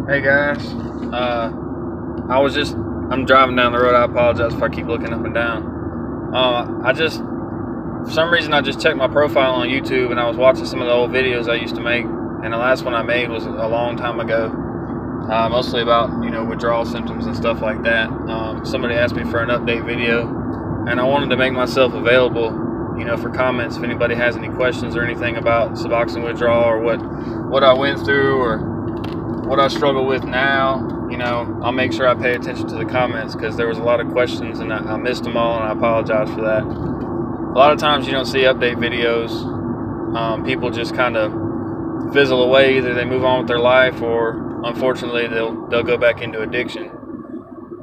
Hey guys, I'm driving down the road. I apologize if I keep looking up and down. For some reason, I just checked my profile on YouTube and I was watching some of the old videos I used to make. And the last one I made was a long time ago, mostly about, withdrawal symptoms and stuff like that. Somebody asked me for an update video, and I wanted to make myself available, for comments if anybody has any questions or anything about Suboxone withdrawal or what I went through or what I struggle with now. I'll make sure I pay attention to the comments because there was a lot of questions and I missed them all, and I apologize for that. A lot of times you don't see update videos. People just kind of fizzle away. Either they move on with their life or unfortunately they'll go back into addiction.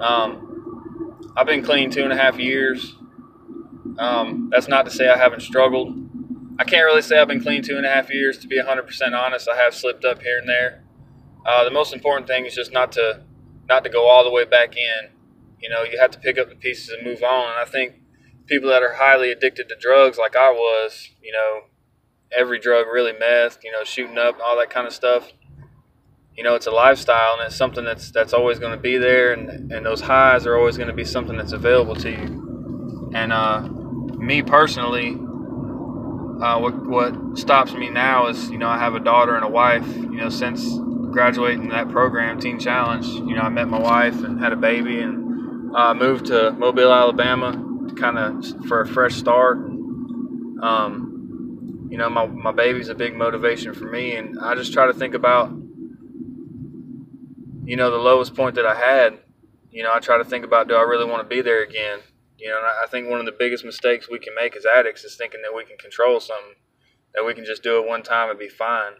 I've been clean 2.5 years. That's not to say I haven't struggled. I can't really say I've been clean 2.5 years, to be 100% honest. I have slipped up here and there. The most important thing is just not to go all the way back in. You have to pick up the pieces and move on. And I think people that are highly addicted to drugs like I was, every drug, really meth, shooting up, all that kind of stuff. It's a lifestyle, and it's something that's always going to be there, and those highs are always going to be something that's available to you. And me personally, what stops me now is, I have a daughter and a wife. Since graduating that program, Teen Challenge, I met my wife and had a baby, and moved to Mobile, Alabama, for a fresh start. My baby's a big motivation for me, and I just try to think about, the lowest point that I had. I try to think about, do I really want to be there again? And I think one of the biggest mistakes we can make as addicts is thinking that we can control something, that we can just do it one time and be fine.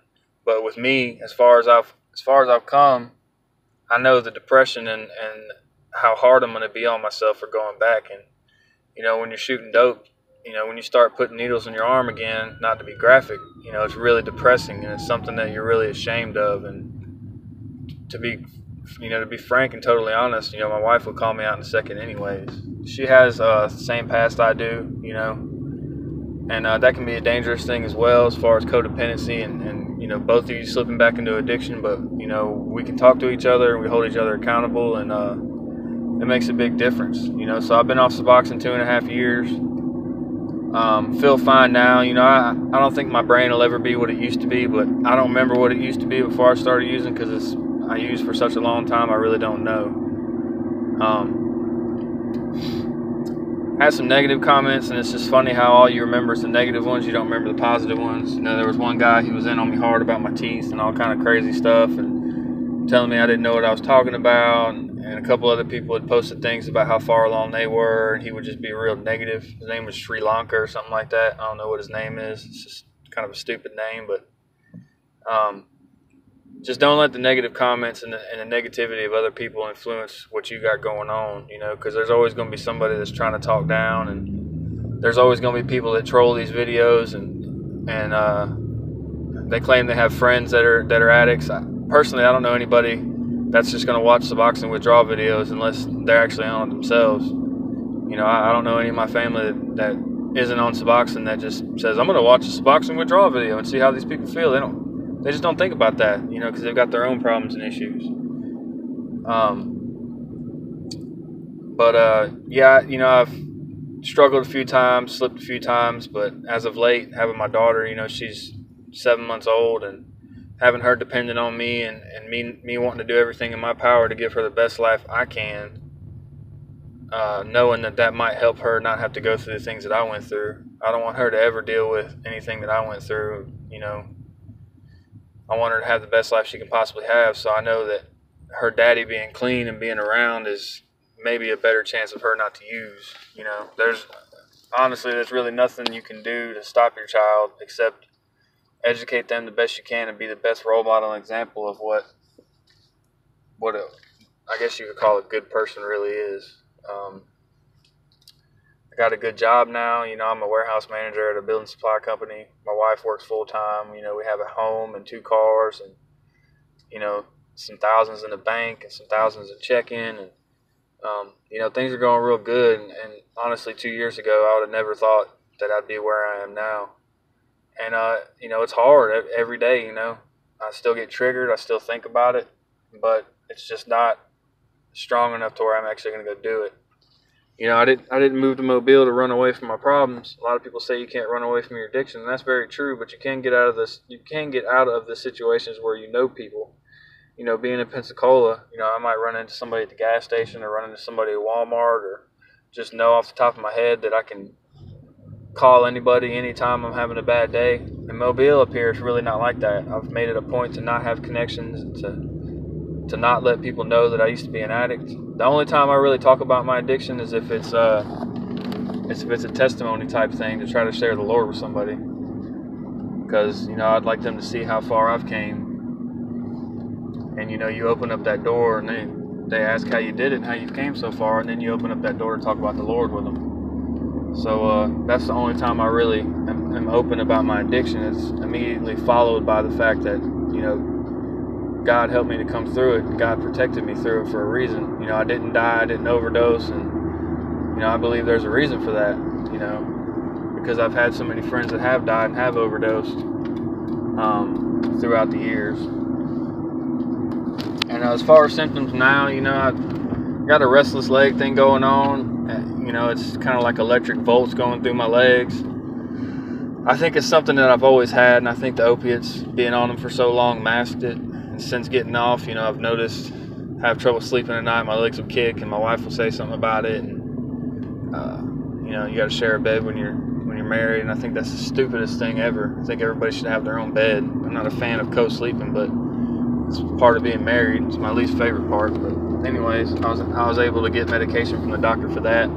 But with me, as far as I've come, I know the depression and how hard I'm going to be on myself for going back. And, when you're shooting dope, when you start putting needles in your arm again, not to be graphic, it's really depressing, and it's something that you're really ashamed of. And to be frank and totally honest, my wife would call me out in a second anyways. She has the same past I do, and that can be a dangerous thing as well, as far as codependency and both of you slipping back into addiction. But we can talk to each other and we hold each other accountable, and it makes a big difference. So I've been off Suboxone 2.5 years. Feel fine now. I don't think my brain will ever be what it used to be, but I don't remember what it used to be before I started using, because I used for such a long time. I really don't know. Had some negative comments, and it's just funny how all you remember is the negative ones. You don't remember the positive ones. There was one guy who was in on me hard about my teeth and all kind of crazy stuff, and telling me I didn't know what I was talking about. And a couple other people had posted things about how far along they were, and he would just be real negative. His name was Sri Lanka or something like that. I don't know what his name is. It's just kind of a stupid name, but just don't let the negative comments and the negativity of other people influence what you got going on, because there's always going to be somebody that's trying to talk down, and there's always going to be people that troll these videos, and they claim they have friends that are addicts. Personally, I don't know anybody that's just going to watch Suboxone withdrawal videos unless they're actually on it themselves. I don't know any of my family that isn't on Suboxone that just says, I'm going to watch a Suboxone withdrawal video and see how these people feel. They just don't think about that, because they've got their own problems and issues. I've struggled a few times, slipped a few times, but as of late, having my daughter, she's 7 months old, and having her dependent on me and me wanting to do everything in my power to give her the best life I can, knowing that might help her not have to go through the things that I went through. I don't want her to ever deal with anything that I went through, I want her to have the best life she can possibly have. So I know that her daddy being clean and being around is maybe a better chance of her not to use. There's really nothing you can do to stop your child except educate them the best you can and be the best role model and example of what I guess you could call a good person really is. I got a good job now. I'm a warehouse manager at a building supply company. My wife works full time. We have a home and 2 cars, and some thousands in the bank and some thousands in checking, and things are going real good. And honestly, 2 years ago, I would have never thought that I'd be where I am now. And it's hard every day. I still get triggered. I still think about it. but it's just not strong enough to where I'm actually going to go do it. You know, I didn't move to Mobile to run away from my problems. A lot of people say you can't run away from your addiction, and that's very true. But you can get out of this. You can get out of the situations where you know people. You know, being in Pensacola, you know, I might run into somebody at the gas station or run into somebody at Walmart, or just know off the top of my head that I can call anybody anytime I'm having a bad day. In Mobile up here, it's really not like that. I've made it a point to not have connections, to not let people know that I used to be an addict. The only time I really talk about my addiction is if it's a testimony type thing, to try to share the Lord with somebody, because, you know, I'd like them to see how far I've came. And, you know, you open up that door and they ask how you did it and how you came so far, and then you open up that door to talk about the Lord with them. So that's the only time I really am open about my addiction. It's immediately followed by the fact that, you know, God helped me to come through it. God protected me through it for a reason. You know, I didn't die, I didn't overdose, and, you know, I believe there's a reason for that, you know, because I've had so many friends that have died and have overdosed throughout the years. And as far as symptoms now, you know, I've got a restless leg thing going on. You know, it's kind of like electric volts going through my legs. I think it's something that I've always had, and I think the opiates, being on them for so long, masked it. And since getting off, you know, I've noticed I have trouble sleeping at night. My legs will kick, and my wife will say something about it. And you know, you got to share a bed when you're married, and I think that's the stupidest thing ever. I think everybody should have their own bed. I'm not a fan of co-sleeping, but it's part of being married. It's my least favorite part. But anyways, I was able to get medication from the doctor for that.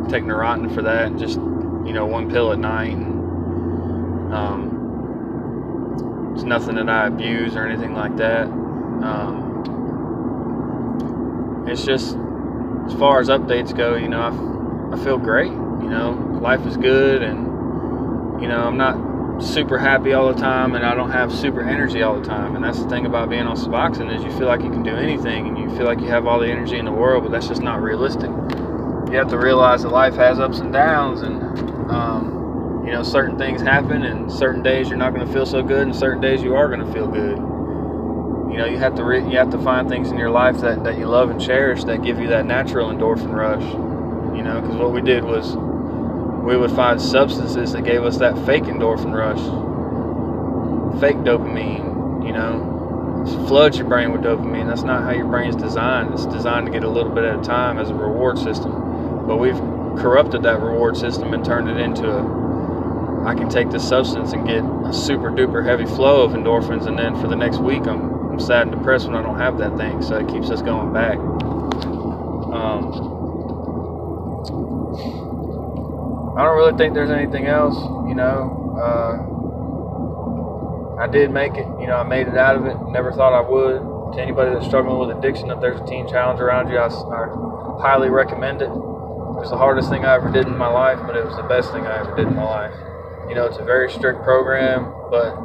Take Neurontin for that, and just, you know, one pill at night. And, it's nothing that I abuse or anything like that. It's just, as far as updates go, you know, I feel great. You know, life is good, and, you know, I'm not super happy all the time, and I don't have super energy all the time. And that's the thing about being on Suboxone, is you feel like you can do anything, and you feel like you have all the energy in the world, but that's just not realistic. You have to realize that life has ups and downs, and you know, certain things happen, and certain days you're not going to feel so good, and certain days you are going to feel good. You know, you have to find things in your life that you love and cherish, that give you that natural endorphin rush. You know, because what we did was we would find substances that gave us that fake endorphin rush, fake dopamine. You know, it floods your brain with dopamine. That's not how your brain's designed. It's designed to get a little bit at a time as a reward system. But we've corrupted that reward system and turned it into I can take this substance and get a super duper heavy flow of endorphins, and then for the next week I'm sad and depressed when I don't have that thing. So it keeps us going back. I don't really think there's anything else. You know, I did make it. You know, I made it out of it. Never thought I would. To anybody that's struggling with addiction, if there's a teen challenge around you, I highly recommend it. It was the hardest thing I ever did in my life, but it was the best thing I ever did in my life. You know, it's a very strict program, but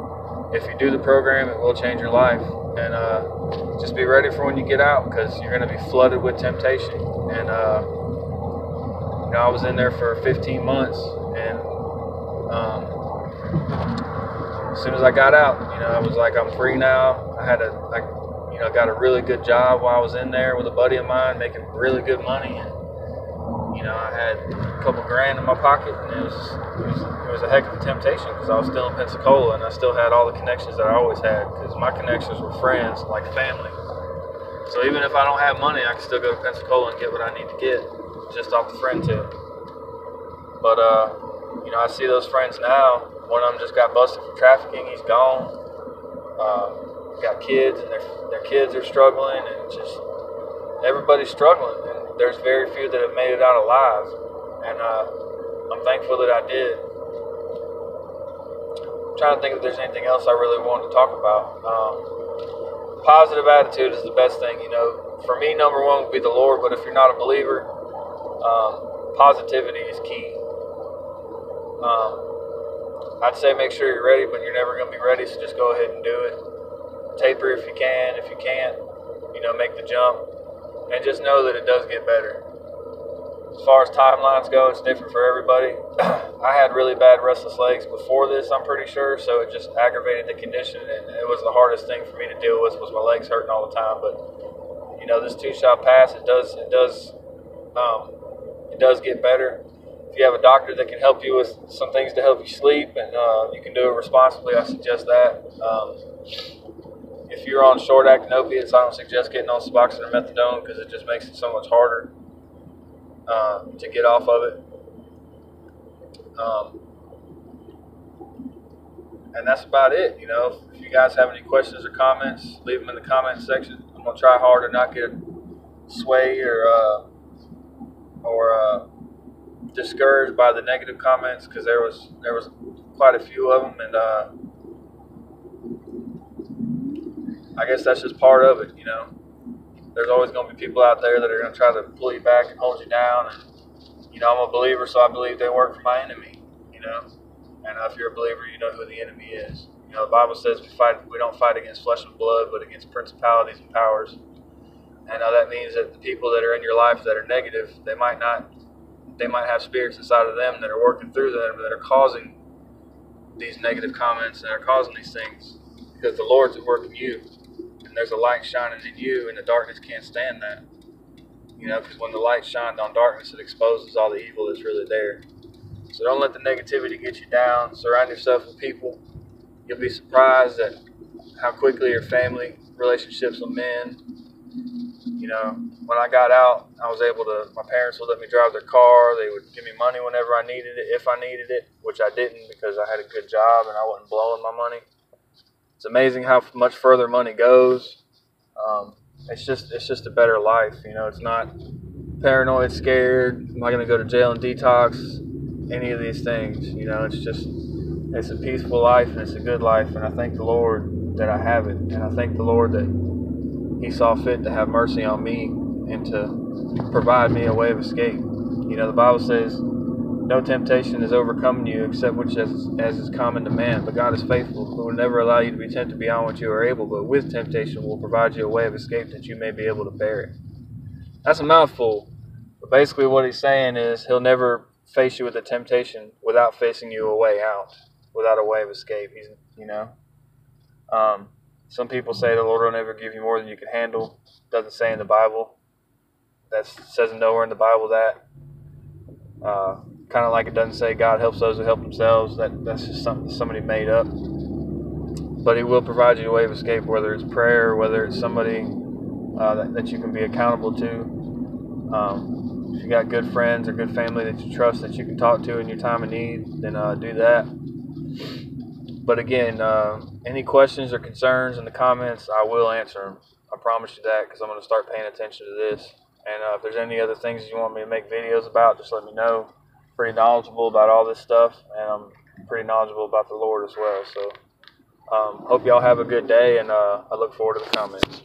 if you do the program, it will change your life. And just be ready for when you get out, because you're going to be flooded with temptation. And you know, I was in there for 15 months, and as soon as I got out, you know, I was like, I'm free now. I got a really good job while I was in there with a buddy of mine, making really good money. And, you know, I had a couple grand in my pocket, and it was a heck of a temptation, because I was still in Pensacola, and I still had all the connections that I always had, because my connections were friends, like family. So even if I don't have money, I can still go to Pensacola and get what I need to get, just off the friend tip. But you know, I see those friends now. One of them just got busted for trafficking. He's gone. Got kids, and their kids are struggling, and just everybody's struggling. And there's very few that have made it out alive, and I'm thankful that I did. I'm trying to think if there's anything else I really wanted to talk about. Positive attitude is the best thing. You know, for me, number one would be the Lord, but if you're not a believer, positivity is key. I'd say make sure you're ready, but you're never going to be ready, so just go ahead and do it. Taper if you can. If you can't, you know, make the jump. And just know that it does get better. As far as timelines go, it's different for everybody. I had really bad restless legs before this, I'm pretty sure, so it just aggravated the condition, and it was the hardest thing for me to deal with was my legs hurting all the time. But you know, this too shall pass. It does get better. If you have a doctor that can help you with some things to help you sleep, and you can do it responsibly, I suggest that. If you're on short-acting opiates, I don't suggest getting on Suboxone or methadone because it just makes it so much harder to get off of it. And that's about it. You know, if you guys have any questions or comments, leave them in the comment section. I'm gonna try hard to not get swayed or discouraged by the negative comments, because there was quite a few of them, and I guess that's just part of it. You know, there's always going to be people out there that are going to try to pull you back and hold you down, and you know, I'm a believer, so I believe they work for my enemy. You know, and if you're a believer, you know who the enemy is. You know, the Bible says we don't fight against flesh and blood, but against principalities and powers. And that means that the people that are in your life that are negative, they might have spirits inside of them that are working through them, that are causing these negative comments and are causing these things, because the Lord's at work in you, and there's a light shining in you, and the darkness can't stand that. You know, because when the light shines on darkness, it exposes all the evil that's really there. So don't let the negativity get you down. Surround yourself with people. You'll be surprised at how quickly your family relationships will mend. You know, when I got out, my parents would let me drive their car. They would give me money whenever I needed it, if I needed it, which I didn't because I had a good job and I wasn't blowing my money. It's amazing how much further money goes. It's just a better life. You know, it's not paranoid, scared. Am I going to go to jail and detox? Any of these things. You know, it's a peaceful life and it's a good life. And I thank the Lord that I have it. And I thank the Lord that He saw fit to have mercy on me and to provide me a way of escape. You know, the Bible says, no temptation is overcoming you except which as is common to man. But God is faithful, who will never allow you to be tempted beyond what you are able, but with temptation will provide you a way of escape that you may be able to bear it. That's a mouthful. But basically what He's saying is He'll never face you with a temptation without facing you a way out, without a way of escape. Some people say the Lord will never give you more than you can handle. Doesn't say in the Bible. That says nowhere in the Bible that. Kind of like it doesn't say God helps those who help themselves. That's just something that somebody made up. But He will provide you a way of escape, whether it's prayer, whether it's somebody that you can be accountable to. If you got good friends or good family that you trust that you can talk to in your time of need, then do that. But again, any questions or concerns in the comments, I will answer them. I promise you that, because I'm going to start paying attention to this. And if there's any other things you want me to make videos about, just let me know. Pretty knowledgeable about all this stuff, and I'm pretty knowledgeable about the Lord as well. So hope y'all have a good day, and I look forward to the comments.